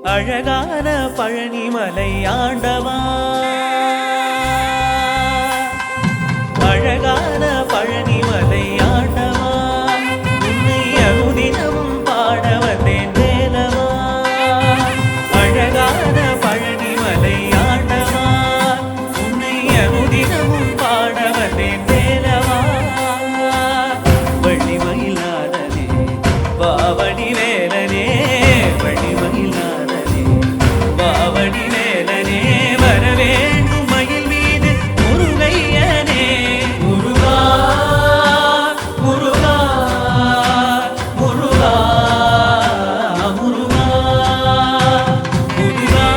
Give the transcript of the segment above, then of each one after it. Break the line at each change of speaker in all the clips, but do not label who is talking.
அழகான பழனிமலை ஆண்டவா, அழகான பழனிமலை ஆண்டவா, உன்னை அனுதினமும் பாட வந்தேன் வேலவா. அழகான பழனிமலை ஆண்டவா, உன்னை அனுதினமும் பாட வந்தேன் வேலவா. வள்ளிமயிலாதனே பாவடி வேலனே, வள்ளிமயிலாதனே பாவடி வேலனே, வரவேண்டும் மயில் மீது முருகையனே. முருகா முருகா முருகா முருகா முருகா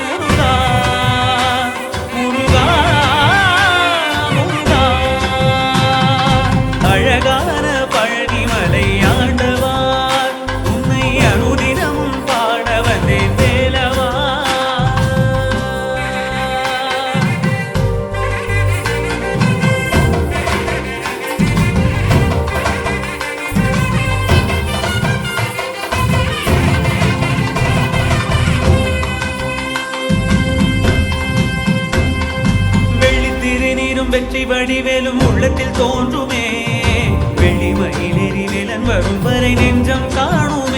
முருகா முருகா முருகா. அழகான பழனிமலை ஆண்டவா, உன்னை அனுதினமும் பாட வந்தேன் வேலவா. வெள்ளித்திருநீரும் வெற்றி வடிவேலும் உள்ளத்தில் தோன்றுமே, வெள்ளிமயிலேறி வேலன் வரும் வரை நெஞ்சம் காணுமே.